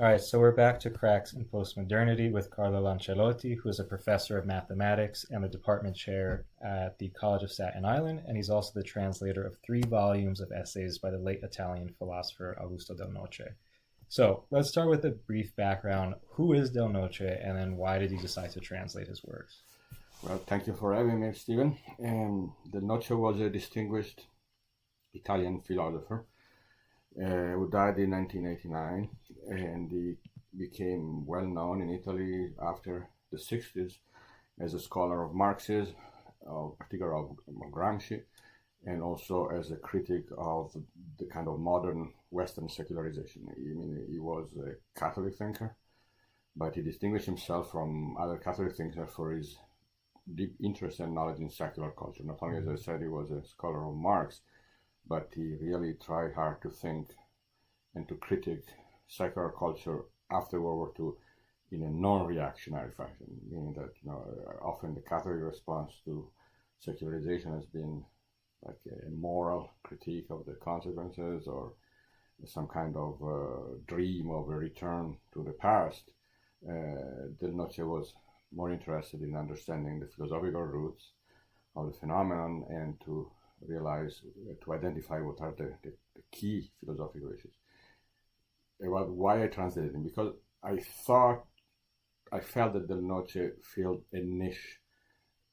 All right, so we're back to cracks in postmodernity with Carlo Lancellotti, who is a professor of mathematics and the department chair at the College of Staten Island, and he's also the translator of 3 volumes of essays by the late Italian philosopher Augusto Del Noce. So let's start with a brief background. Who is Del Noce, and then why did he decide to translate his works? Well, thank you for having me, Stephen. Del Noce was a distinguished Italian philosopher who died in 1989, and he became well known in Italy after the 60s as a scholar of Marxism, particularly of Gramsci, and also as a critic of the kind of modern Western secularization. He was a Catholic thinker, but he distinguished himself from other Catholic thinkers for his deep interest and knowledge in secular culture. Not only, as I said, he was a scholar of Marx, but he really tried hard to think and to critique secular culture after World War II in a non-reactionary fashion, meaning that often the Catholic response to secularization has been like a moral critique of the consequences or some kind of dream of a return to the past. Del Noce was more interested in understanding the philosophical roots of the phenomenon and to realize, to identify what are the key philosophical issues. About why I translated him, because I felt that Del Noce filled a niche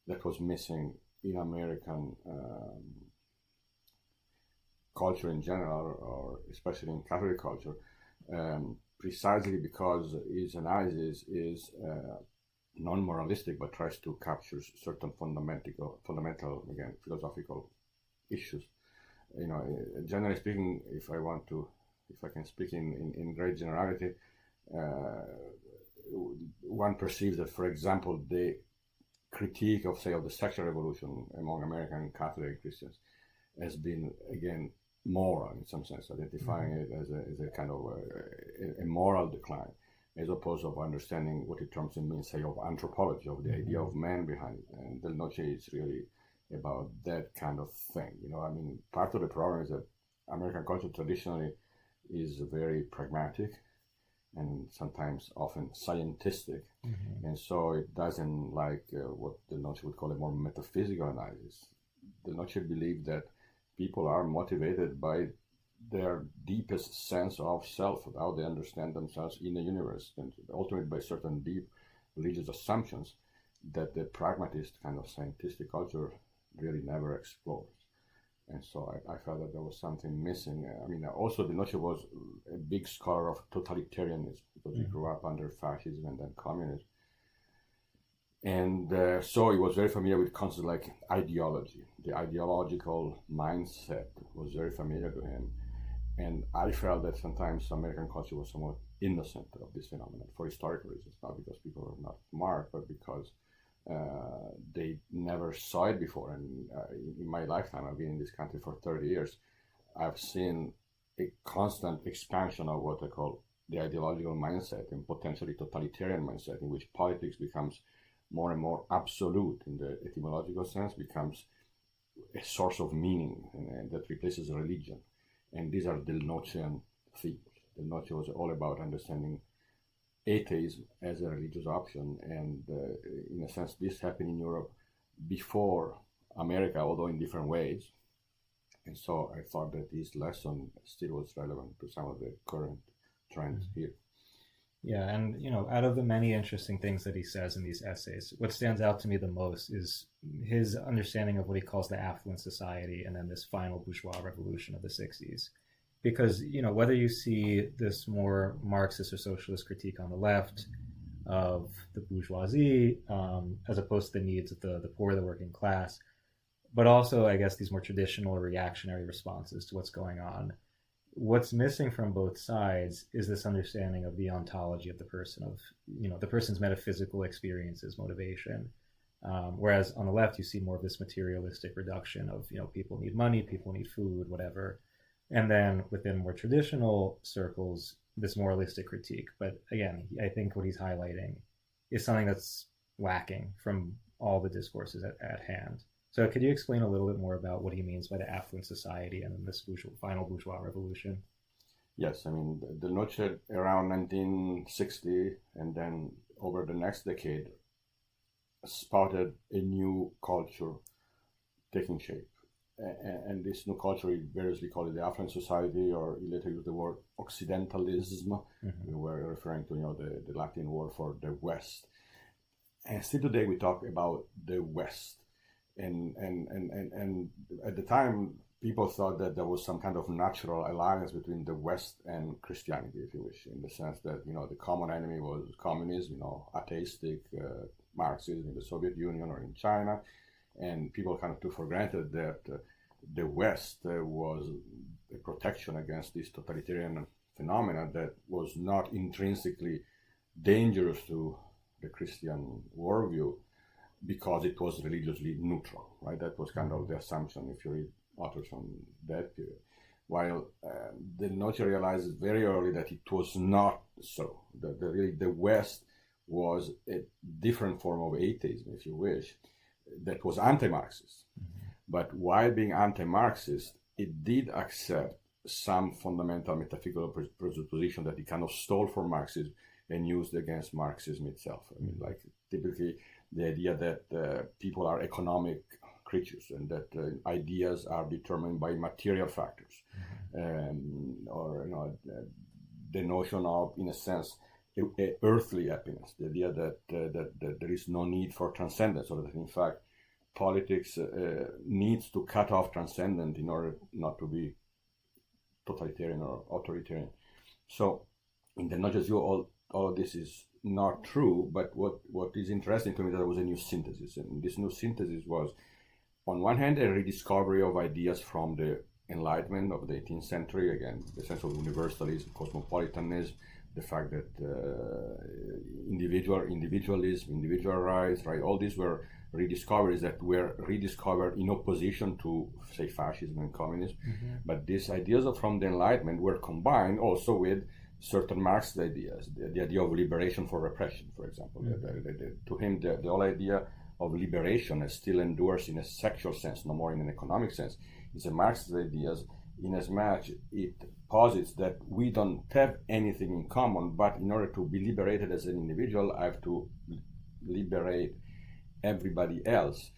that was missing in American culture in general, or especially in Catholic culture, precisely because his analysis is non-moralistic, but tries to capture certain fundamental, again, philosophical issues. Generally speaking, if I can speak in great generality, one perceives that, for example, the critique of, say, of the sexual revolution among American Catholic Christians has been, again, moral in some sense, identifying it as a kind of a moral decline, as opposed to understanding what it terms in means, say, of anthropology, of the idea of man behind it. And Del Noce is really about that kind of thing. Part of the problem is that American culture traditionally is very pragmatic and sometimes often scientistic, and so it doesn't like what Del Noce would call a more metaphysical analysis. Del Noce believed that people are motivated by their deepest sense of self, how they understand themselves in the universe, and ultimately by certain deep religious assumptions that the pragmatist kind of scientific culture really never explores. And so I felt that there was something missing. Also Del Noce was a big scholar of totalitarianism because he grew up under fascism and then communism. And so he was very familiar with concepts like ideology. The ideological mindset was very familiar to him. And I felt that sometimes American culture was somewhat innocent of this phenomenon for historical reasons, not because people were not smart, but because they never saw it before. And in my lifetime, I've been in this country for 30 years, I've seen a constant expansion of what I call the ideological mindset and potentially totalitarian mindset, in which politics becomes more and more absolute in the etymological sense, becomes a source of meaning and that replaces religion. And these are Del Nocean themes. Del Noce was all about understanding atheism as a religious option, and in a sense this happened in Europe before America, although in different ways. And so I thought that this lesson still was relevant to some of the current trends here. Yeah, and out of the many interesting things that he says in these essays, what stands out to me the most is his understanding of what he calls the affluent society and then this final bourgeois revolution of the 60s. Because, whether you see this more Marxist or socialist critique on the left of the bourgeoisie, as opposed to the needs of the poor, the working class, but also, I guess, these more traditional reactionary responses to what's going on. What's missing from both sides is this understanding of the ontology of the person, of, the person's metaphysical experiences, motivation. Whereas on the left, you see more of this materialistic reduction of, people need money, people need food, whatever. And then within more traditional circles, this moralistic critique. But again, I think what he's highlighting is something that's lacking from all the discourses at hand. So could you explain a little bit more about what he means by the affluent society and this final bourgeois revolution? Yes, I mean, Del Noce around 1960, and then over the next decade, spotted a new culture taking shape. And this new culture, he variously called it the affluent society, or he later used the word Occidentalism. Mm-hmm. We were referring to, the Latin word for the West. And still today we talk about the West. And at the time, people thought that there was some kind of natural alliance between the West and Christianity, if you wish, in the sense that, the common enemy was communism, atheistic Marxism in the Soviet Union or in China. And people kind of took for granted that the West was a protection against this totalitarian phenomena that was not intrinsically dangerous to the Christian worldview because it was religiously neutral, right? That was kind of the assumption if you read authors from that period. While Del Noce realized very early that it was not so. That the West was a different form of atheism, if you wish, that was anti-Marxist. Mm-hmm. But while being anti-Marxist, it did accept some fundamental metaphysical presupposition that it kind of stole from Marxism and used against Marxism itself. I mean, like typically the idea that people are economic creatures and that ideas are determined by material factors, mm-hmm. Or the notion of, in a sense, earthly happiness, the idea that there is no need for transcendence, or that in fact politics needs to cut off transcendence in order not to be totalitarian or authoritarian. So in the Noce's view, all of this is not true, but what is interesting to me that there was a new synthesis, and this new synthesis was, on one hand, a rediscovery of ideas from the Enlightenment of the 18th century, again, the sense of universalism, cosmopolitanism, the fact that individualism, individual rights, right, all these were rediscoveries that were rediscovered in opposition to, say, fascism and communism. Mm-hmm. But these ideas from the Enlightenment were combined also with certain Marxist ideas, the idea of liberation for repression, for example. Mm-hmm. To him, the whole idea of liberation still endures in a sexual sense, no more in an economic sense. It's a Marxist idea, in as much it posits that we don't have anything in common, but in order to be liberated as an individual, I have to liberate everybody else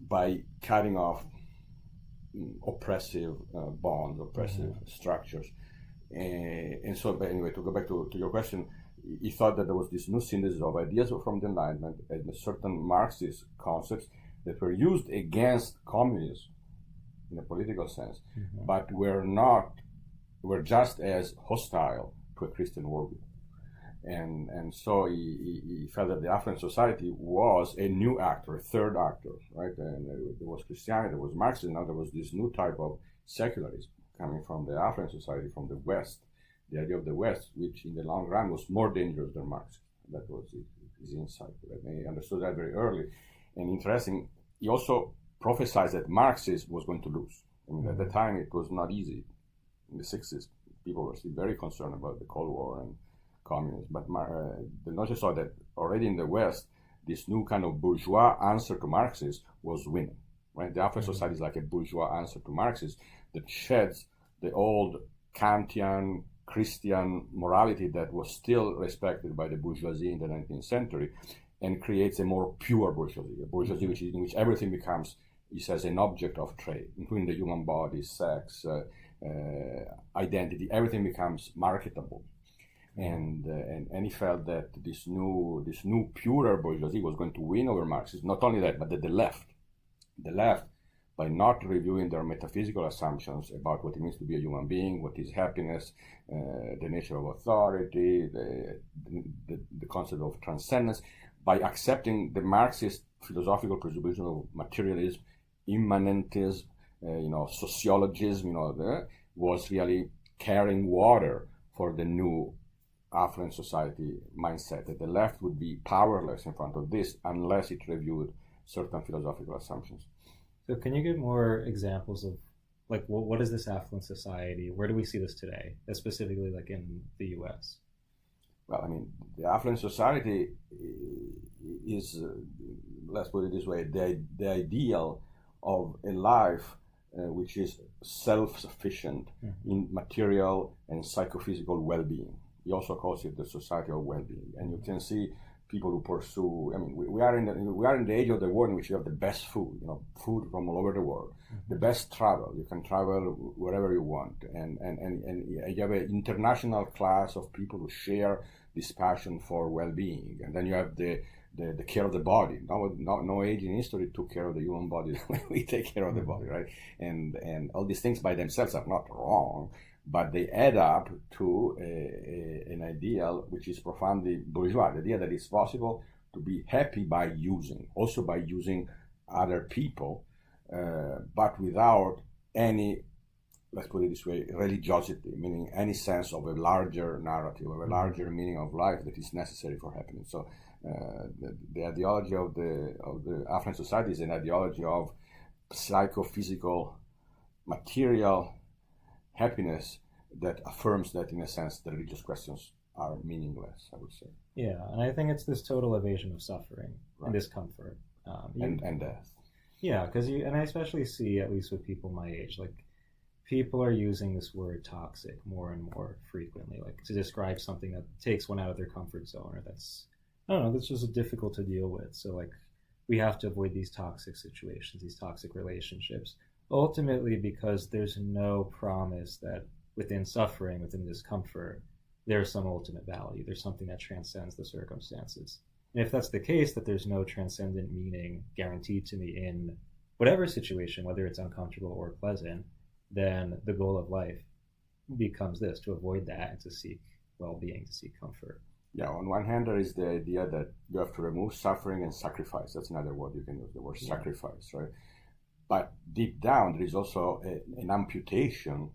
by cutting off oppressive bonds, oppressive mm-hmm. structures. And so, but anyway, to go back to your question, he thought that there was this new synthesis of ideas from the Enlightenment and certain Marxist concepts that were used against communism in a political sense, mm-hmm. but were just as hostile to a Christian worldview. And so he felt that the affluent society was a new actor, a third actor, right? And there was Christianity, there was Marxism, now there was this new type of secularism coming from the affluent society, from the West, the idea of the West, which in the long run was more dangerous than Marxism. That was his insight. And he understood that very early. And interesting, he also prophesied that Marxism was going to lose. I mean, at the time, it was not easy. In the 60s, people were still very concerned about the Cold War and communism. But Del Noce saw that already in the West, this new kind of bourgeois answer to Marxism was winning. Right? The affluent society is like a bourgeois answer to Marxism that sheds the old Kantian Christian morality that was still respected by the bourgeoisie in the 19th century, and creates a more pure bourgeoisie, a bourgeoisie in which everything becomes, he says, an object of trade, including the human body, sex, identity. Everything becomes marketable. And he felt that this new purer bourgeoisie was going to win over Marxism. Not only that, but that the left, by not reviewing their metaphysical assumptions about what it means to be a human being, what is happiness, the nature of authority, the concept of transcendence, by accepting the Marxist philosophical presupposition of materialism, immanentism, sociologism, was really carrying water for the new affluent society mindset, that the left would be powerless in front of this unless it reviewed certain philosophical assumptions. So can you give more examples of, like, what is this affluent society? Where do we see this today, specifically like in the U.S.? Well, I mean, the affluent society is, let's put it this way, the ideal of a life which is self-sufficient in material and psychophysical well-being. He also calls it the society of well-being, and you can see people who pursue. I mean, we are in the age of the world in which you have the best food, food from all over the world, the best travel. You can travel wherever you want, and you have an international class of people who share this passion for well-being, and then you have the care of the body. No age in history took care of the human body. We take care of the body, right? And all these things by themselves are not wrong, but they add up to an ideal which is profoundly bourgeois, the idea that it's possible to be happy by using other people, but without any, let's put it this way, religiosity, meaning any sense of a larger narrative, of a larger meaning of life that is necessary for happiness. So the ideology of the affluent society is an ideology of psychophysical, material happiness that affirms that, in a sense, the religious questions are meaningless, I would say. Yeah, and I think it's this total evasion of suffering and discomfort. And death. Yeah, because and I especially see, at least with people my age, like, people are using this word toxic more and more frequently, like to describe something that takes one out of their comfort zone, or that's just difficult to deal with. So, like, we have to avoid these toxic situations, these toxic relationships, ultimately because there's no promise that within suffering, within discomfort, there's some ultimate value. There's something that transcends the circumstances. And if that's the case, that there's no transcendent meaning guaranteed to me in whatever situation, whether it's uncomfortable or pleasant, then the goal of life becomes this, to avoid that and to seek well-being, to seek comfort. Yeah, on one hand, there is the idea that you have to remove suffering and sacrifice. That's another word you can use, the word sacrifice, right? But deep down, there is also an amputation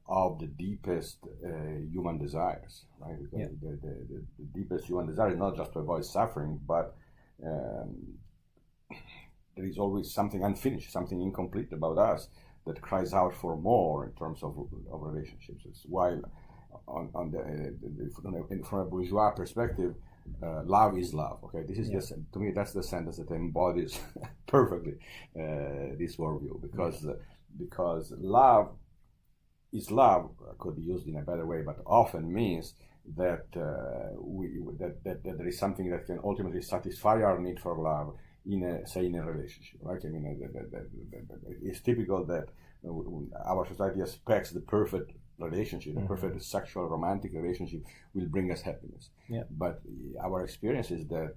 of the deepest human desires, right? Because the deepest human desire is not just to avoid suffering, but there is always something unfinished, something incomplete about us that cries out for more in terms of relationships. It's while from a bourgeois perspective, love is love. Okay, this is to me, that's the sentence that embodies perfectly this worldview, because love is love, could be used in a better way, but often means that that there is something that can ultimately satisfy our need for love in a relationship, right? I mean, it's typical that our society expects the perfect relationship, the perfect sexual romantic relationship will bring us happiness. Yeah. But our experience is that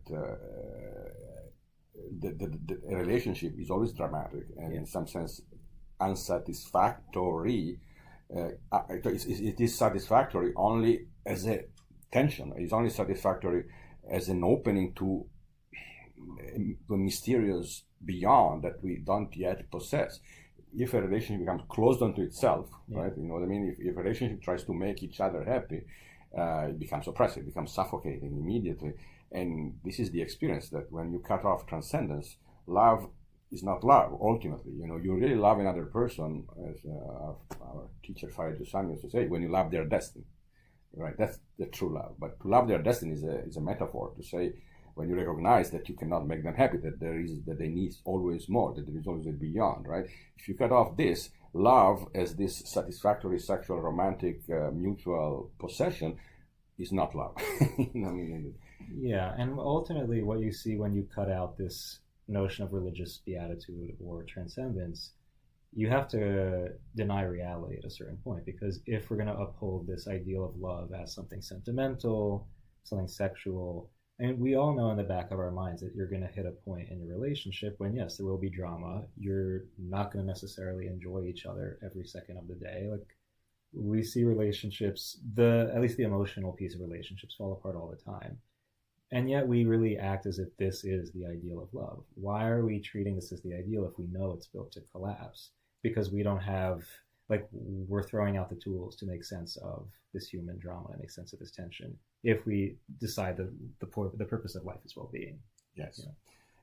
the relationship is always dramatic and in some sense unsatisfactory. It is satisfactory only as a tension. It's only satisfactory as an opening to a mysterious beyond that we don't yet possess. If a relationship becomes closed onto itself, right? You know what I mean? If a relationship tries to make each other happy, it becomes oppressive, it becomes suffocating immediately. And this is the experience that when you cut off transcendence, love is not love, ultimately. You know, you really love another person, as our teacher Farid Hussein used to say, when you love their destiny, right? That's the true love. But to love their destiny is a metaphor to say, when you recognize that you cannot make them happy, that they need always more, that there is always a beyond, right? If you cut off this, love as this satisfactory sexual romantic mutual possession is not love. You know what I mean? Yeah, and ultimately what you see when you cut out this notion of religious beatitude or transcendence, you have to deny reality at a certain point, because if we're going to uphold this ideal of love as something sentimental, something sexual, and we all know in the back of our minds that you're going to hit a point in your relationship when, yes, there will be drama. You're not going to necessarily enjoy each other every second of the day. Like, we see relationships, at least the emotional piece of relationships, fall apart all the time. And yet we really act as if this is the ideal of love. Why are we treating this as the ideal if we know it's built to collapse? Because we don't have, like, we're throwing out the tools to make sense of this human drama and make sense of this tension if we decide that the purpose of life is well-being. Yes. Yeah.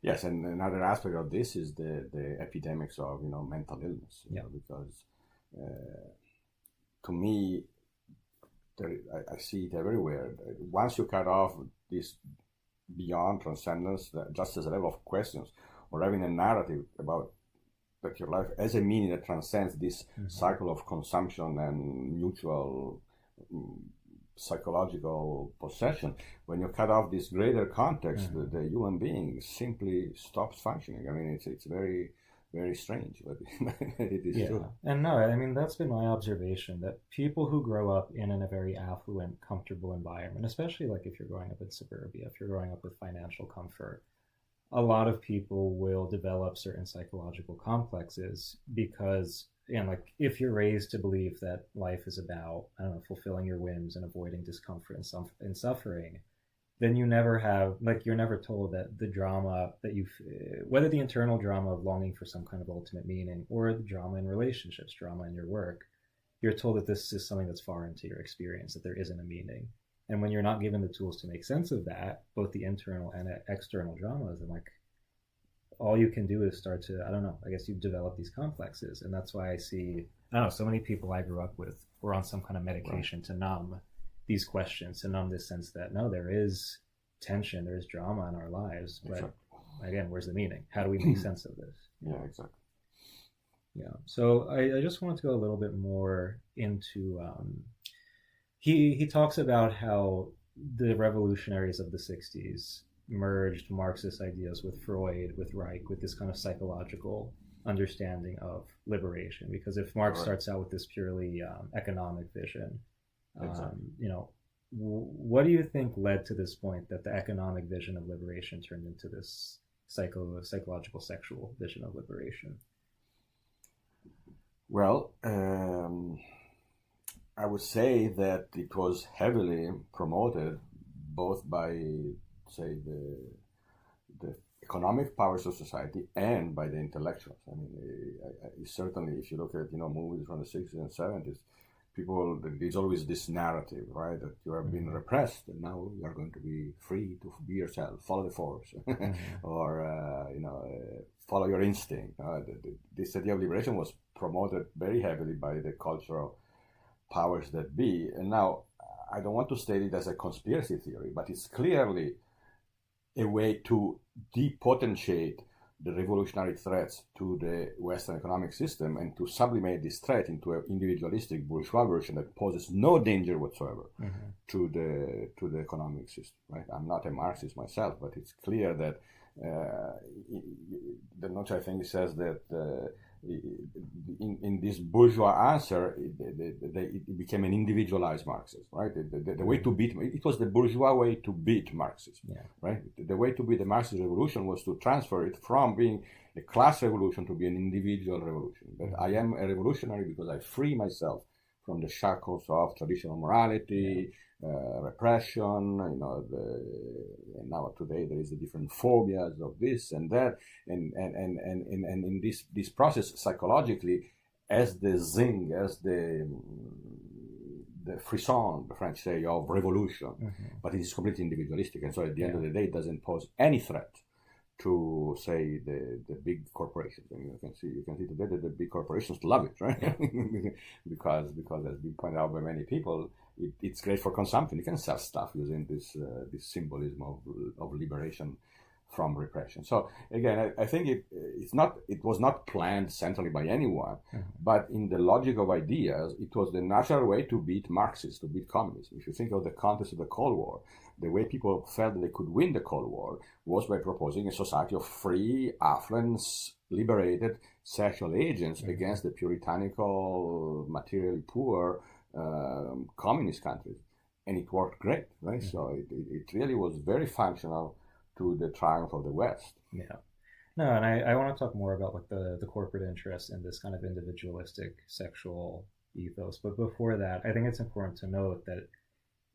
Yes, and another aspect of this is the epidemics of mental illness. Because to me, I see it everywhere. Once you cut off this beyond transcendence, just as a level of questions, or having a narrative about that your life has a meaning that transcends this cycle of consumption and mutual psychological possession. When you cut off this greater context, the human being simply stops functioning. I mean, it's very, very strange, but it is true. And no, I mean, that's been my observation, that people who grow up in a very affluent, comfortable environment, especially like if you're growing up in suburbia, if you're growing up with financial comfort, a lot of people will develop certain psychological complexes because, and like if you're raised to believe that life is about, I don't know, fulfilling your whims and avoiding discomfort and suffering, then you never have, like, you're never told that the drama that whether the internal drama of longing for some kind of ultimate meaning or the drama in relationships, drama in your work, you're told that this is something that's foreign to your experience, that there isn't a meaning. And when you're not given the tools to make sense of that, both the internal and external dramas, and like all you can do is start to, I don't know, I guess you develop these complexes. And that's why I see, I don't know, so many people I grew up with were on some kind of medication to numb these questions, to numb this sense that no, there is tension, there is drama in our lives. But again, where's the meaning? How do we make sense of this? Yeah, exactly. Yeah. So I just wanted to go a little bit more into, he talks about how the revolutionaries of the 60s merged Marxist ideas with Freud, with Reich, with this kind of psychological understanding of liberation. Because if Marx starts out with this purely economic vision, you know, what do you think led to this point that the economic vision of liberation turned into this psychological sexual vision of liberation? Well, I would say that it was heavily promoted both by, say, the economic powers of society and by the intellectuals. I mean, certainly, if you look at movies from the 60s and 70s, people, there's always this narrative, right, that you have been repressed and now you are going to be free to be yourself, follow the force, or follow your instinct. This idea of liberation was promoted very heavily by the cultural powers that be. And now, I don't want to state it as a conspiracy theory, but it's clearly a way to depotentiate the revolutionary threats to the Western economic system and to sublimate this threat into an individualistic bourgeois version that poses no danger whatsoever to the economic system. Right? I'm not a Marxist myself, but it's clear that Del Noce, I think, says that in this bourgeois answer, it became an individualized Marxism, right? The way to beat it was the bourgeois way to beat Marxism, right? The way to beat the Marxist revolution was to transfer it from being a class revolution to be an individual revolution. That I am a revolutionary because I free myself from the shackles of traditional morality, repression, and now today there is the different phobias of this and that, and in this process psychologically, as the zing, as the frisson, the French say, of revolution, but it is completely individualistic, and so at the end of the day, it doesn't pose any threat to, say, the big corporations. I mean, you can see today that the big corporations love it, right? because as been pointed out by many people, it's great for consumption. You can sell stuff using this symbolism of liberation from repression. So again, I think it was not planned centrally by anyone, but in the logic of ideas, it was the natural way to beat Marxists, to beat communism. If you think of the context of the Cold War, the way people felt that they could win the Cold War was by proposing a society of free, affluent, liberated sexual agents against the puritanical, materially poor communist countries. And it worked great, right? So it really was very functional to the triumph of the West. Yeah. No, and I want to talk more about like the corporate interest in this kind of individualistic sexual ethos. But before that, I think it's important to note that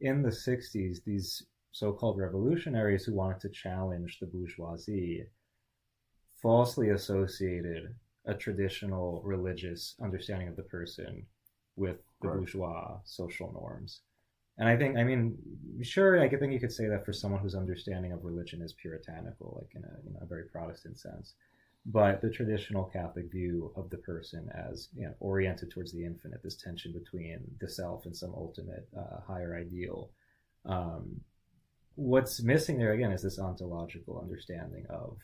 in the 60s, these so-called revolutionaries who wanted to challenge the bourgeoisie falsely associated a traditional religious understanding of the person with the bourgeois social norms. And I think, I mean, sure, I think you could say that for someone whose understanding of religion is puritanical, like in a very Protestant sense. But the traditional Catholic view of the person as oriented towards the infinite, this tension between the self and some ultimate higher ideal. What's missing there, again, is this ontological understanding of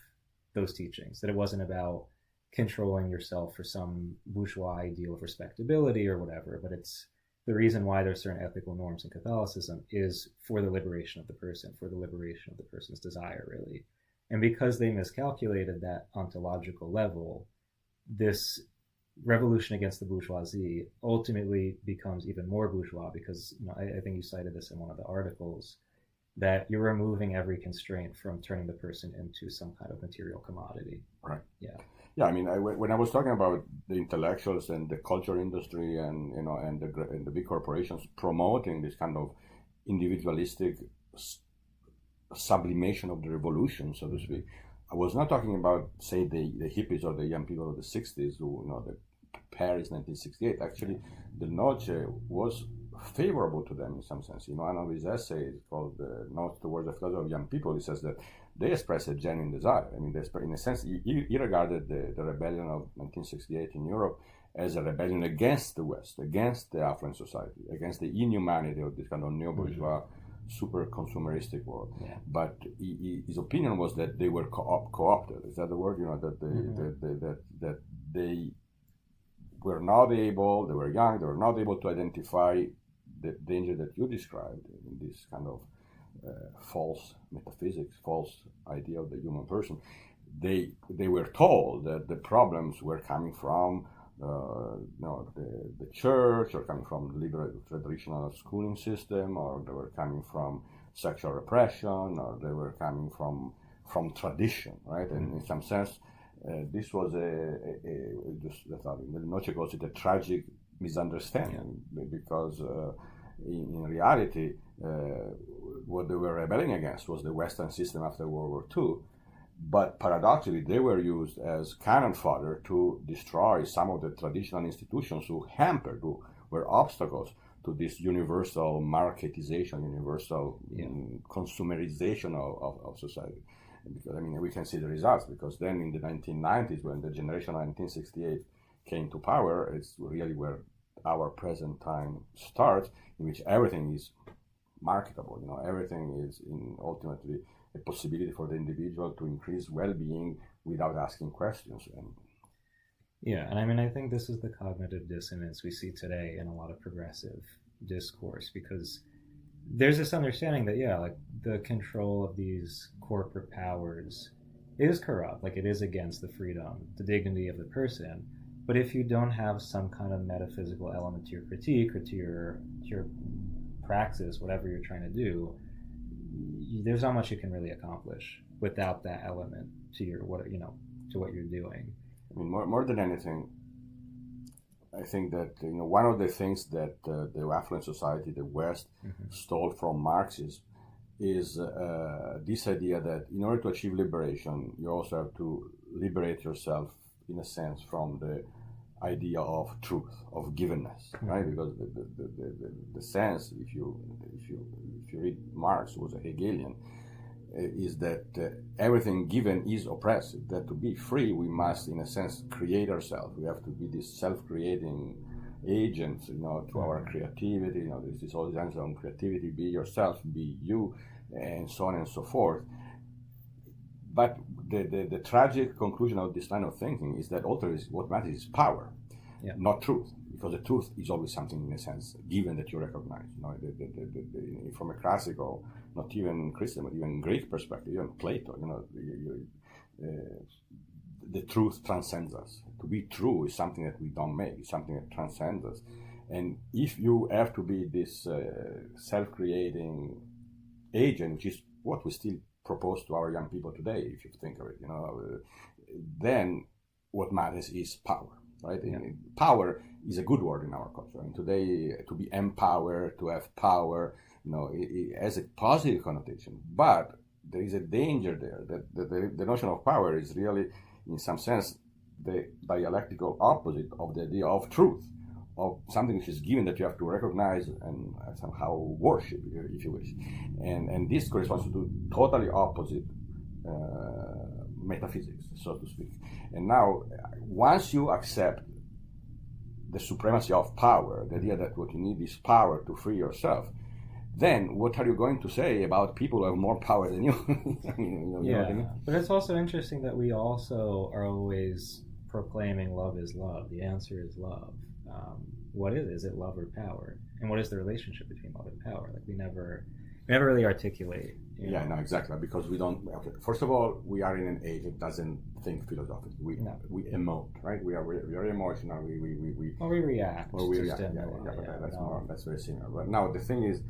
those teachings, that it wasn't about controlling yourself for some bourgeois ideal of respectability or whatever, but it's the reason why there's certain ethical norms in Catholicism is for the liberation of the person, for the liberation of the person's desire, really. And because they miscalculated that ontological level, this revolution against the bourgeoisie ultimately becomes even more bourgeois because, I think you cited this in one of the articles, that you're removing every constraint from turning the person into some kind of material commodity. Right. Yeah. Yeah, I mean, when I was talking about the intellectuals and the culture industry and the big corporations promoting this kind of individualistic sublimation of the revolution, so to speak, I was not talking about, say, the hippies or the young people of the 60s who, the Paris 1968. Actually, Del Noce was favorable to them in some sense. One of his essays called Notes Towards the Philosophy of Young People, he says that they express a genuine desire. I mean, in a sense, he regarded the rebellion of 1968 in Europe as a rebellion against the West, against the affluent society, against the inhumanity of this kind of neo-bourgeois, super consumeristic world. Yeah. But his opinion was that they were co-opted. Is that the word? That they were not able, they were young, they were not able to identify the danger that you described in this kind of false metaphysics, false idea of the human person. They were told that the problems were coming from the church, or coming from the liberal traditional schooling system, or they were coming from sexual repression, or they were coming from tradition, right? And in some sense, this was Del Noce calls it a tragic misunderstanding, because in reality, what they were rebelling against was the Western system after World War II. But paradoxically, they were used as cannon fodder to destroy some of the traditional institutions who were obstacles to this universal marketization, universal consumerization of society. Because, I mean, we can see the results, because then in the 1990s, when the generation of 1968 came to power, it's really where our present time starts, in which everything is marketable. Everything is ultimately a possibility for the individual to increase well-being without asking questions. And I mean, I think this is the cognitive dissonance we see today in a lot of progressive discourse, because there's this understanding that, like the control of these corporate powers is corrupt, like it is against the freedom, the dignity of the person. But if you don't have some kind of metaphysical element to your critique or to your praxis, whatever you're trying to do, there's not much you can really accomplish without that element to what you're doing. I mean, more than anything, I think that one of the things that the affluent society, the West, stole from Marxism is this idea that in order to achieve liberation, you also have to liberate yourself, in a sense, from the idea of truth, of givenness, right? Because the sense, if you read Marx, who was a Hegelian, is that everything given is oppressive. That to be free, we must, in a sense, create ourselves. We have to be this self-creating agents, to our creativity. There's this whole sense on creativity: be yourself, be you, and so on and so forth. But the tragic conclusion of this line of thinking is that ultimately what matters is power, not truth, because the truth is always something, in a sense, given that you recognize. From a classical, not even Christian, but even Greek perspective, even Plato, the truth transcends us. To be true is something that we don't make, it's something that transcends us. And if you have to be this self-creating agent, which is what we still propose to our young people today, if you think of it, then what matters is power, right? And power is a good word in our culture. And today, to be empowered, to have power, it has a positive connotation. But there is a danger there, that the notion of power is really, in some sense, the dialectical opposite of the idea of truth, of something which is given that you have to recognize and somehow worship, if you wish. And this corresponds to totally opposite metaphysics, so to speak. And now, once you accept the supremacy of power, the idea that what you need is power to free yourself, then what are you going to say about people who have more power than you? What I mean? But it's also interesting that we also are always proclaiming love is love, the answer is love. What is it? Is it love or power? And what is the relationship between love and power? Like we never really articulate. Yeah, no, exactly. Because we don't. Okay, first of all, we are in an age that doesn't think philosophically. We emote, right? We are very emotional. We react. Or we react. That's very similar. But now the thing is,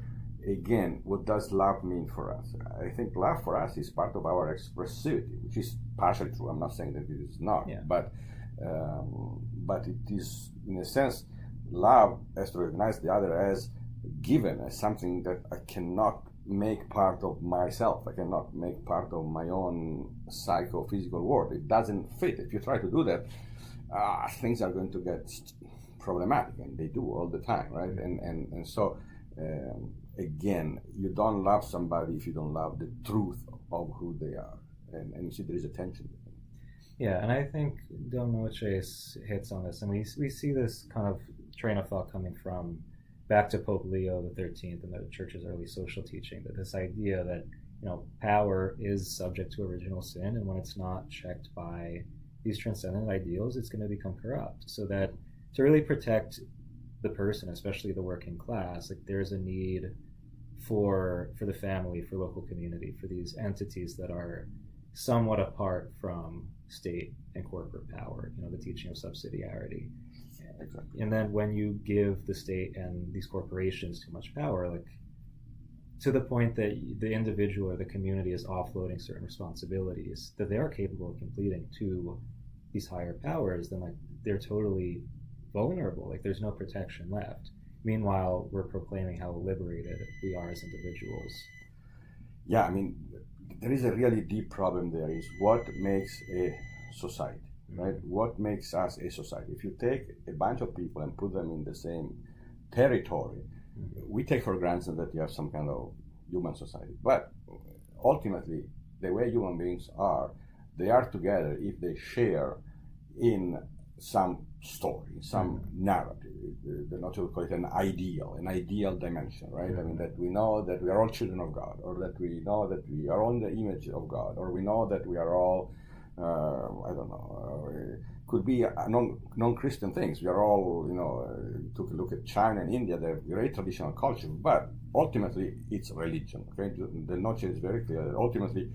again, what does love mean for us? I think love for us is part of our expressivity, which is partially true. I'm not saying that it is not, but it is, in a sense, love has to recognize the other as given, as something that I cannot make part of myself. I cannot make part of my own psychophysical world. It doesn't fit. If you try to do that, things are going to get problematic, and they do all the time, right? And so again, you don't love somebody if you don't love the truth of who they are, and you see there is a tension. Yeah, and I think Del Noce hits on this, and we see this kind of train of thought coming from back to Pope Leo XIII and the Church's early social teaching, that this idea that power is subject to original sin, and when it's not checked by these transcendent ideals, it's going to become corrupt. So that to really protect the person, especially the working class, like there's a need for the family, for local community, for these entities that are somewhat apart from state and corporate power. The teaching of subsidiarity. Exactly. And then when you give the state and these corporations too much power, like to the point that the individual or the community is offloading certain responsibilities that they are capable of completing to these higher powers, then like they're totally vulnerable. Like there's no protection left. Meanwhile, we're proclaiming how liberated we are as individuals. Yeah, I mean, there is a really deep problem there, is what makes a society. Right? What makes us a society? If you take a bunch of people and put them in the same territory, we take for granted that you have some kind of human society. But ultimately, the way human beings are, they are together if they share in some story, some narrative. The Noce would call it an ideal dimension, right? I mean, that we know that we are all children of God, or that we know that we are all in the image of God, or we know that we are all could be non-Christian things. We are all, took a look at China and India, they're great traditional culture, but ultimately it's religion. Okay, the Noce is very clear that ultimately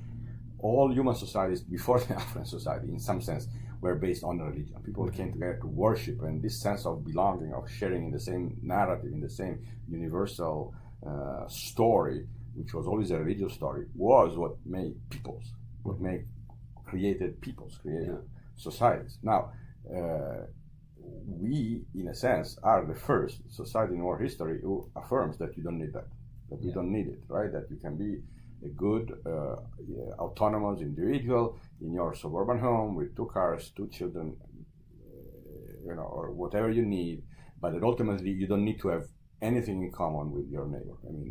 all human societies before the affluent society, in some sense, were based on religion. People came together to worship, and this sense of belonging, of sharing in the same narrative, in the same universal story, which was always a religious story, was what made created societies. Now, we, in a sense, are the first society in our history who affirms that you don't need that you don't need it, right? That you can be a good, autonomous individual in your suburban home with 2 cars, 2 children, or whatever you need, but that ultimately you don't need to have anything in common with your neighbor. I mean,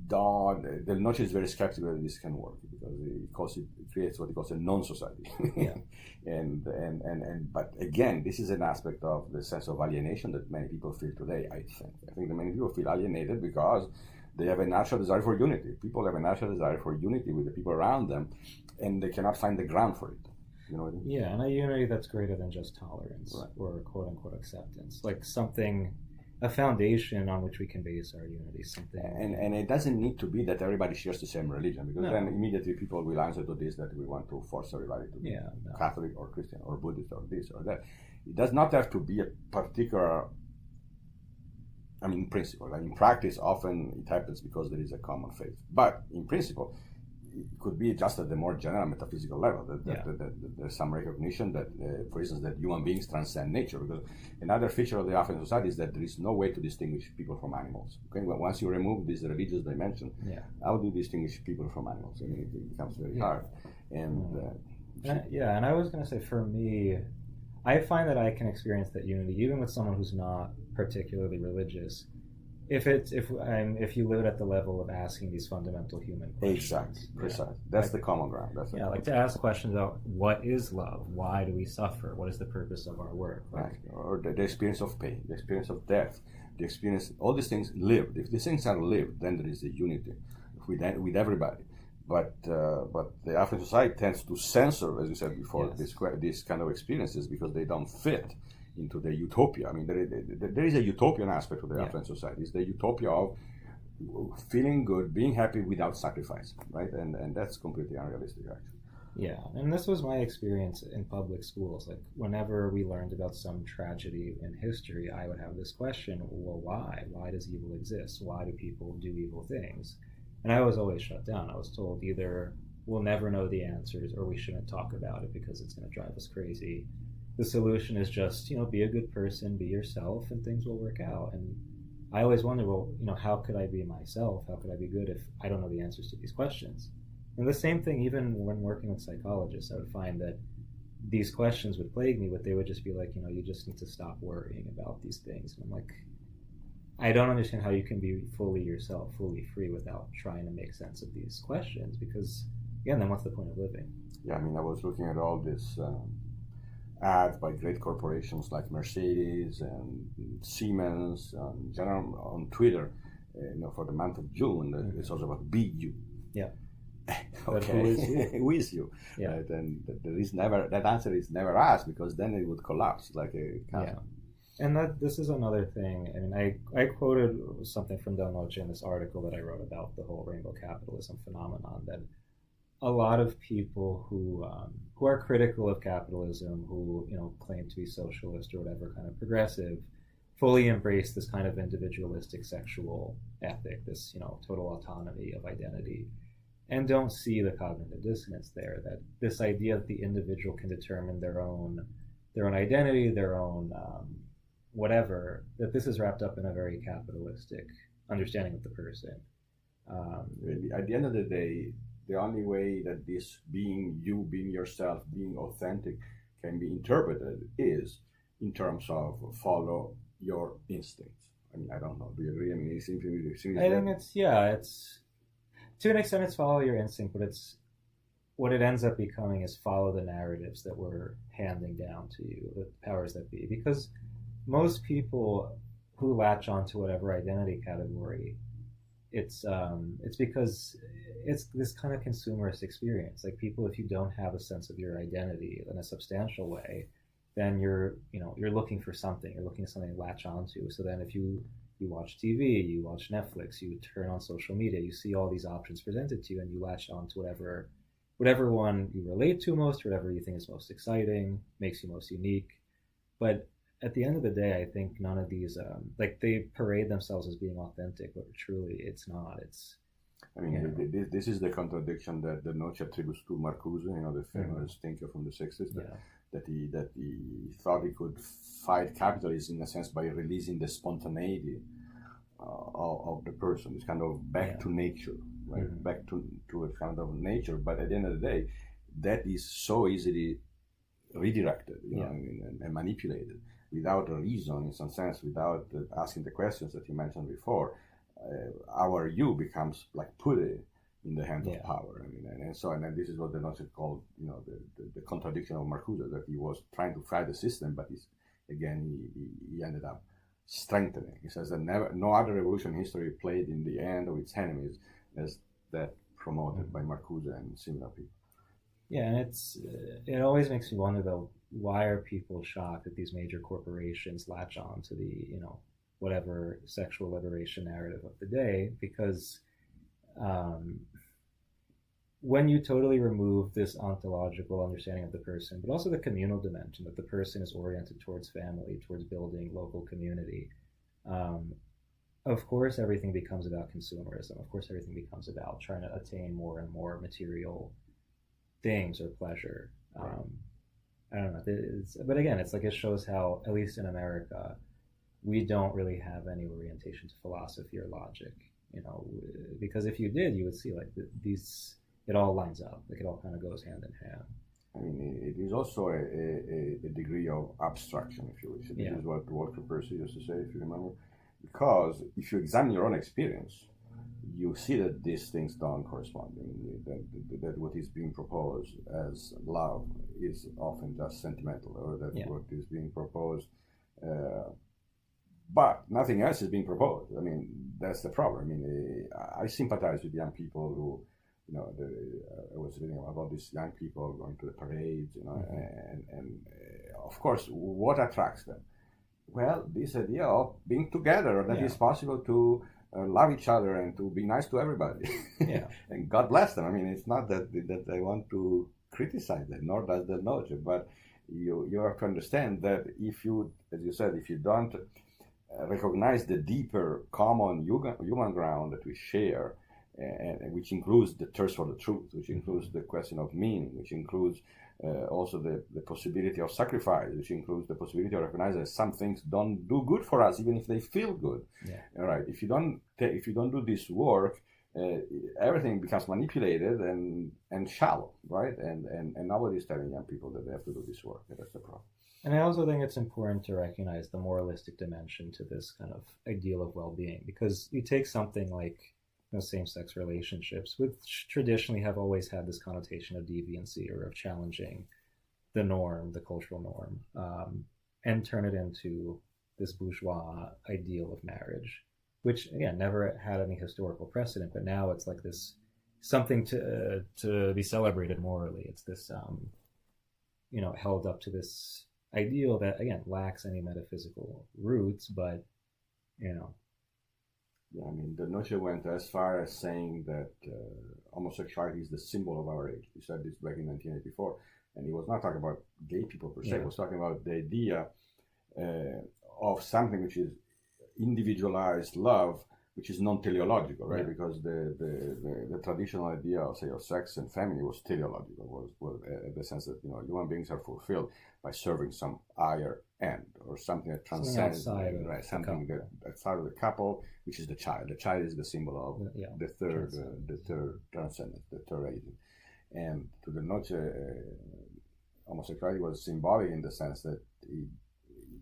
Del Noce is very skeptical that this can work, because it creates what he calls a non-society. But again, this is an aspect of the sense of alienation that many people feel today. I think that many people feel alienated because they have a natural desire for unity. People have a natural desire for unity with the people around them, and they cannot find the ground for it. You know what I mean? Yeah, and a unity that's greater than just tolerance, right, or quote-unquote acceptance. Like a foundation on which we can base our unity. And it doesn't need to be that everybody shares the same religion, because then immediately people will answer to this that we want to force everybody to be Catholic or Christian or Buddhist or this or that. It does not have to be a particular, in principle. In practice, often it happens because there is a common faith. But in principle, it could be just at the more general metaphysical level, that there's some recognition that, for instance, that human beings transcend nature. Because another feature of the affluent society is that there is no way to distinguish people from animals. Okay, well, once you remove this religious dimension, how do you distinguish people from animals? It becomes very hard. And and I was going to say, for me, I find that I can experience that unity even with someone who's not particularly religious. If you live at the level of asking these fundamental human questions. Exactly, precisely. That's the common ground. Like to ask questions about what is love, why do we suffer, what is the purpose of our work, right? Or the experience of pain, the experience of death, the experience, all these things lived. If these things are lived, then there is a unity with everybody. but the affluent society tends to censor, as you said before, Yes. these kind of experiences because they don't fit into the utopia. I mean, there is a utopian aspect to the affluent society. It's the utopia of feeling good, being happy without sacrifice, right? And that's completely unrealistic, actually. Yeah, and this was my experience in public schools. Like, whenever we learned about some tragedy in history, I would have this question: well, why? Why does evil exist? Why do people do evil things? And I was always shut down. I was told either we'll never know the answers or we shouldn't talk about it because it's going to drive us crazy. The solution is just, be a good person, be yourself, and things will work out. And I always wonder, well, how could I be myself? How could I be good if I don't know the answers to these questions? And the same thing, even when working with psychologists, I would find that these questions would plague me, but they would just be like, you just need to stop worrying about these things. And I'm like, I don't understand how you can be fully yourself, fully free without trying to make sense of these questions, because, again, then what's the point of living? Yeah, I mean, I was looking at all this ads by great corporations like Mercedes and Siemens, on Twitter, for the month of June. It's also about be you. Yeah. But who is you? Who is you? Yeah. Right? And there is never, that answer is never asked, because then it would collapse like a castle. Yeah. And this is another thing. I mean, I quoted something from Del Noce in this article that I wrote about the whole rainbow capitalism phenomenon, that a lot of people who are critical of capitalism, who claim to be socialist or whatever, kind of progressive, fully embrace this kind of individualistic sexual ethic, this total autonomy of identity, and don't see the cognitive dissonance there. That this idea that the individual can determine their own identity, their own whatever, that this is wrapped up in a very capitalistic understanding of the person. At the end of the day, the only way that this being you, being yourself, being authentic can be interpreted is in terms of follow your instincts. I mean, I don't know. Do you agree? I mean, it seems I think it's to an extent it's follow your instinct, but it's what it ends up becoming is follow the narratives that we're handing down to you, the powers that be. Because most people who latch onto whatever identity category, it's because it's this kind of consumerist experience. Like, people, if you don't have a sense of your identity in a substantial way, then you're looking for something. You're looking for something to latch onto. So then if you watch TV, you watch Netflix, you turn on social media, you see all these options presented to you, and you latch on to whatever one you relate to most, whatever you think is most exciting, makes you most unique. But at the end of the day, I think none of these, they parade themselves as being authentic, but truly it's not. I mean, this is the contradiction that Del Noce attributes to Marcuse, the famous thinker from the 60s, that he thought he could fight capitalism in a sense by releasing the spontaneity of the person. It's kind of back to nature, right? Mm-hmm. Back to a kind of nature. But at the end of the day, that is so easily redirected, and manipulated without a reason, in some sense, without asking the questions that you mentioned before. Our you becomes like put in the hands of power. I mean, and this is what the Noce called, the contradiction of Marcuse, that he was trying to fight the system, but he ended up strengthening. He says that no other revolution in history played in the end of its enemies as that promoted by Marcuse and similar people. Yeah, and it always makes me wonder, though, why are people shocked that these major corporations latch on to the whatever sexual liberation narrative of the day? Because when you totally remove this ontological understanding of the person, but also the communal dimension, that the person is oriented towards family, towards building local community, of course everything becomes about consumerism. Of course everything becomes about trying to attain more and more material things or pleasure. I don't know. But again, it's like it shows how, at least in America, we don't really have any orientation to philosophy or logic, because if you did, you would see like it all lines up, like it all kind of goes hand in hand. I mean, it is also a degree of abstraction, if you wish. This is what Walter Percy used to say, if you remember. Because if you examine your own experience, you see that these things don't correspond. I mean, that what is being proposed as love is often just sentimental, or that what is being proposed, but nothing else is being proposed. I mean, that's the problem. I mean, I sympathize with young people I was reading about all these young people going to the parades, and of course, what attracts them? Well, this idea of being together, that it's possible to love each other and to be nice to everybody. Yeah. And God bless them. I mean, it's not that I want to criticize them, nor does Del Noce, but you have to understand that if you, as you said, if you don't recognize the deeper common human ground that we share, and which includes the thirst for the truth, which includes the question of meaning, which includes also the possibility of sacrifice, which includes the possibility of recognizing that some things don't do good for us, even if they feel good. Yeah. All right. If you don't do this work, everything becomes manipulated and shallow, right? And nobody is telling young people that they have to do this work. That's the problem. And I also think it's important to recognize the moralistic dimension to this kind of ideal of well-being, because you take something like same-sex relationships, which traditionally have always had this connotation of deviancy or of challenging the norm, the cultural norm, and turn it into this bourgeois ideal of marriage, which again never had any historical precedent, but now it's like this something to be celebrated morally. It's this held up to this ideal that again lacks any metaphysical roots, but Yeah, I mean, Del Noce went as far as saying that homosexuality is the symbol of our age. He said this back in 1984, and he was not talking about gay people per se. He was talking about the idea of something which is individualized love, which is non-teleological, right? Because the traditional idea of, say, of sex and family was teleological, was in the sense that human beings are fulfilled by serving some higher end or something that transcends, something that outside of the couple, which is the child. The child is the symbol of the third transcendence, the third agent. And to Del Noce, homosexuality was symbolic in the sense that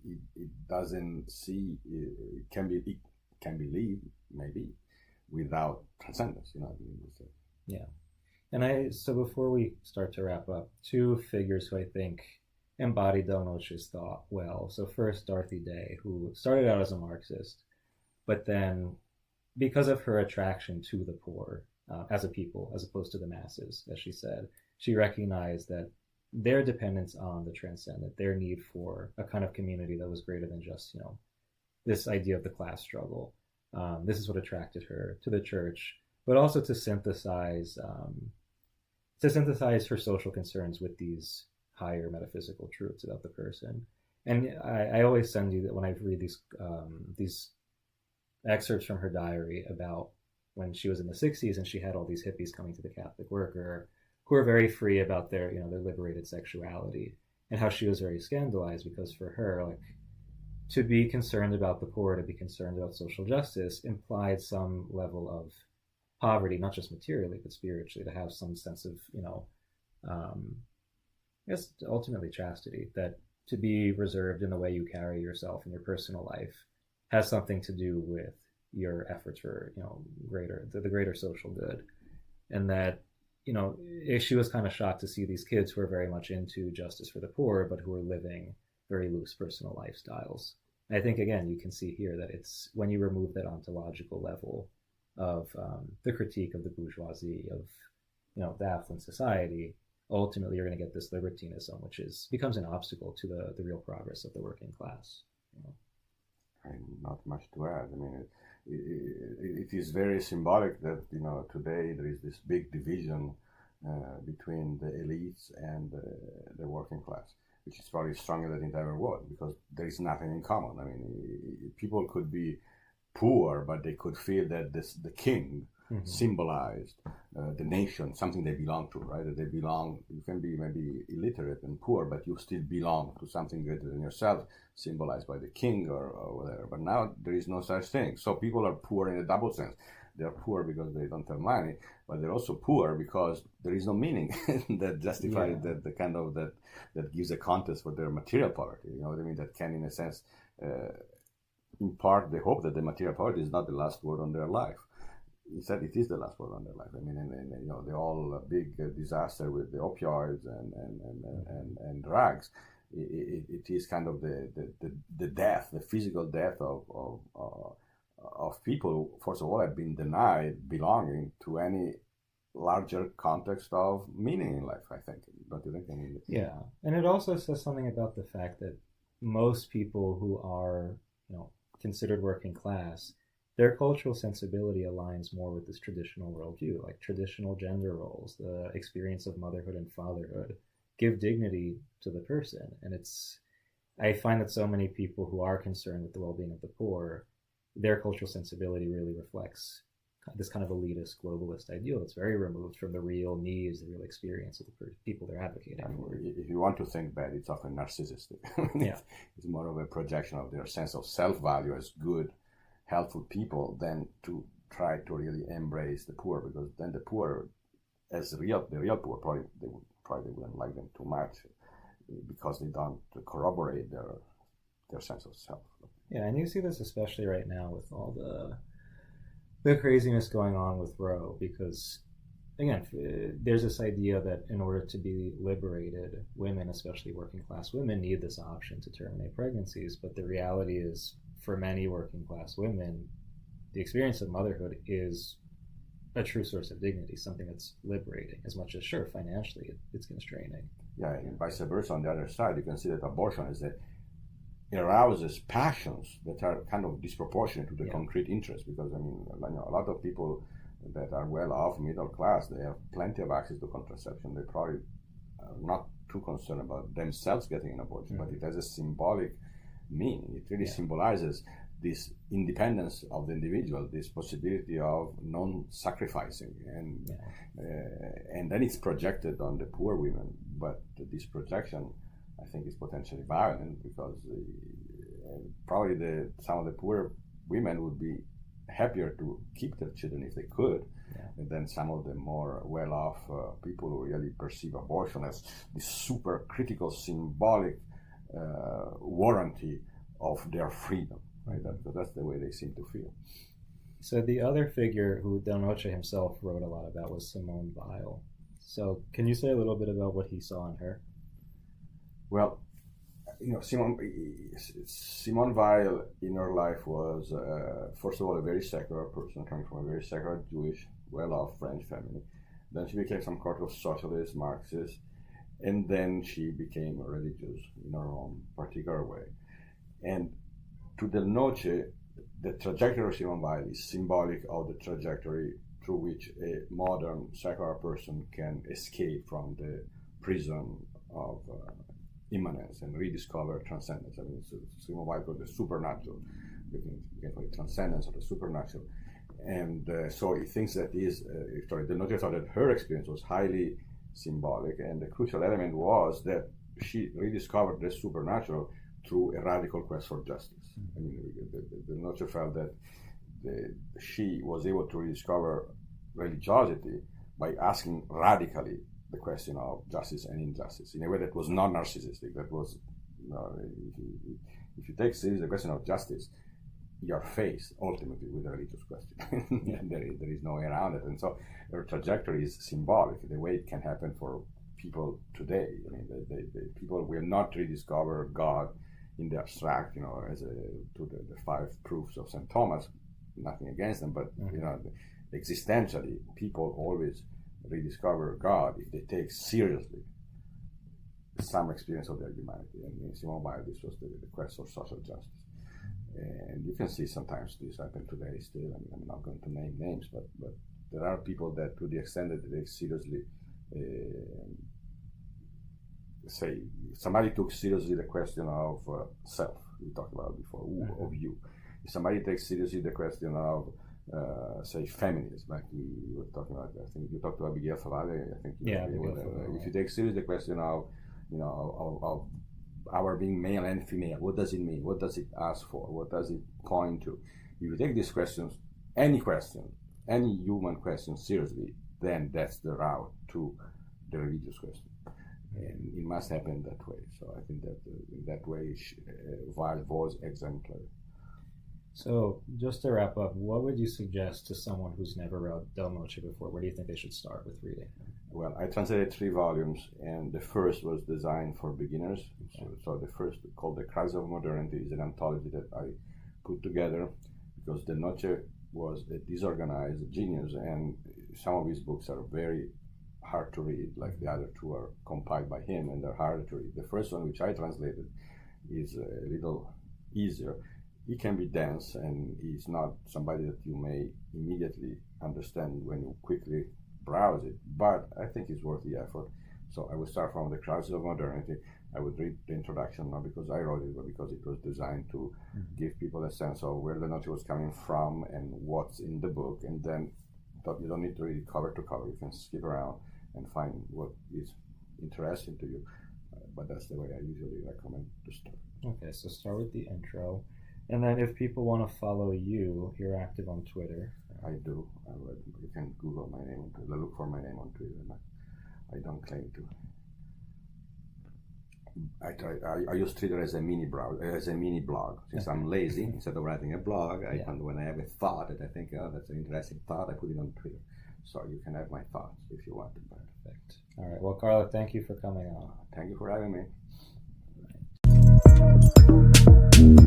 it doesn't see it can be lived maybe without transcendence. Yeah. And so before we start to wrap up, two figures who I think embodied Del Noce's thought well. So first, Dorothy Day, who started out as a Marxist, but then because of her attraction to the poor as a people, as opposed to the masses, as she said, she recognized that their dependence on the transcendent, their need for a kind of community that was greater than just, this idea of the class struggle. This is what attracted her to the church, but also to synthesize her social concerns with these higher metaphysical truths about the person. And I always send you that when I read these excerpts from her diary about when she was in the 60s and she had all these hippies coming to the Catholic worker who were very free about their liberated sexuality, and how she was very scandalized because for her, like, to be concerned about the poor, to be concerned about social justice implied some level of poverty, not just materially, but spiritually, to have some sense of, I guess ultimately chastity, that to be reserved in the way you carry yourself in your personal life has something to do with your efforts for, the greater social good. And that, she was kind of shocked to see these kids who are very much into justice for the poor, but who are living very loose personal lifestyles. And I think, again, you can see here that it's when you remove that ontological level of the critique of the bourgeoisie, of the affluent society, ultimately you're going to get this libertinism, which becomes an obstacle to the real progress of the working class. And not much to add. I mean, it is very symbolic that today there is this big division between the elites and the working class, which is probably stronger than it ever was, because there is nothing in common. I mean, people could be poor, but they could feel that the king symbolized the nation, something they belong to, right? That they belong. You can be maybe illiterate and poor, but you still belong to something greater than yourself, symbolized by the king or whatever. But now there is no such thing. So people are poor in a double sense. They are poor because they don't have money, but they're also poor because there is no meaning that justifies the kind of that gives a context for their material poverty. You know what I mean? That can, in a sense, impart the hope that the material poverty is not the last word on their life. Instead, it is the last word on their life. I mean, and the whole big disaster with the opioids and drugs. It is kind of the death, the physical death of people who, first of all, have been denied belonging to any larger context of meaning in life, I think. Don't you think? I mean, Yeah, and it also says something about the fact that most people who are, considered working class, their cultural sensibility aligns more with this traditional worldview, like traditional gender roles, the experience of motherhood and fatherhood, give dignity to the person. And I find that so many people who are concerned with the well-being of the poor, their cultural sensibility really reflects this kind of elitist, globalist ideal that's very removed from the real needs, the real experience of the people they're advocating for. If you want to think bad, it's often narcissistic. Yeah. It's more of a projection of their sense of self-value as good, helpful people than to try to really embrace the poor, because then the poor, the real poor, probably wouldn't like them too much because they don't corroborate their sense of self. Yeah, and you see this especially right now with all the craziness going on with Roe, because again, there's this idea that in order to be liberated, women, especially working class women, need this option to terminate pregnancies. But the reality is, for many working class women, the experience of motherhood is a true source of dignity, something that's liberating, as much as, sure, financially it's constraining. Yeah, and vice versa. On the other side, you can see that abortion arouses passions that are kind of disproportionate to the concrete interest, because I mean, a lot of people that are well off, middle class, they have plenty of access to contraception. They probably are not too concerned about themselves getting an abortion, but it has a symbolic meaning. It really symbolizes this independence of the individual, this possibility of non-sacrificing, and then it's projected on the poor women. But this projection, I think, is potentially violent, because probably some of the poor women would be happier to keep their children if they could, and then some of the more well-off people who really perceive abortion as this super critical, symbolic warranty of their freedom, right? That's the way they seem to feel. So the other figure who Del Noce himself wrote a lot about was Simone Weil. So can you say a little bit about what he saw in her? Well, Simone Weil in her life was, first of all, a very secular person, coming from a very secular Jewish, well-off French family. Then she became some sort of socialist, Marxist, and then she became religious in her own particular way. And to Del Noce, the trajectory of Simone Weil is symbolic of the trajectory through which a modern secular person can escape from the prison of immanence and rediscover transcendence. I mean, Simone Weil called the supernatural. You can call it transcendence or the supernatural. And so he thinks that Del Noce thought that her experience was highly symbolic, and the crucial element was that she rediscovered the supernatural through a radical quest for justice. I mean, Del Noce felt that she was able to rediscover religiosity by asking radically the question of justice and injustice in a way that was not narcissistic. That was, if you take seriously the question of justice, you're faced ultimately with a religious question. There is no way around it. And so her trajectory is symbolic, the way it can happen for people today. I mean, the people will not rediscover God in the abstract, as to the 5 proofs of St. Thomas. Nothing against them, but existentially, people always rediscover God if they take seriously some experience of their humanity. And in Simone Weil, this was the quest for social justice. And you can see sometimes this happen today still. I mean, I'm not going to name names, but there are people that, to the extent that they seriously say, somebody took seriously the question of self, we talked about before, of you. If somebody takes seriously the question of say feminism, like we were talking about, I think you talked about Obergefell. I think if you take seriously the question of of our being male and female, what does it mean? What does it ask for? What does it point to? If you take these questions, any human question seriously, then that's the route to the religious question, and it must happen that way. So I think that in that way, Weil was exemplary. So, just to wrap up, what would you suggest to someone who's never read Del Noce before? Where do you think they should start with reading? Well, I translated 3 volumes, and the first was designed for beginners. So the first, called The Crisis of Modernity, is an anthology that I put together because Del Noce was a disorganized genius, and some of his books are very hard to read, like the other two are compiled by him and they're harder to read. The first one, which I translated, is a little easier. He can be dense, and he's not somebody that you may immediately understand when you quickly browse it, but I think it's worth the effort. So I would start from The Crisis of Modernity. I would read the introduction, not because I wrote it, but because it was designed to give people a sense of where the Noce was coming from and what's in the book. And then you don't need to read it cover to cover. You can skip around and find what is interesting to you. But that's the way I usually recommend to start. Okay, so start with the intro. And then if people want to follow you, you're active on Twitter. I do. You can Google my name, look for my name on Twitter. I don't claim to. I use Twitter as a mini blog. Since I'm lazy, instead of writing a blog, when I have a thought that I think, oh, that's an interesting thought, I put it on Twitter. So you can have my thoughts if you want. Perfect. All right. Well, Carlo, thank you for coming on. Thank you for having me.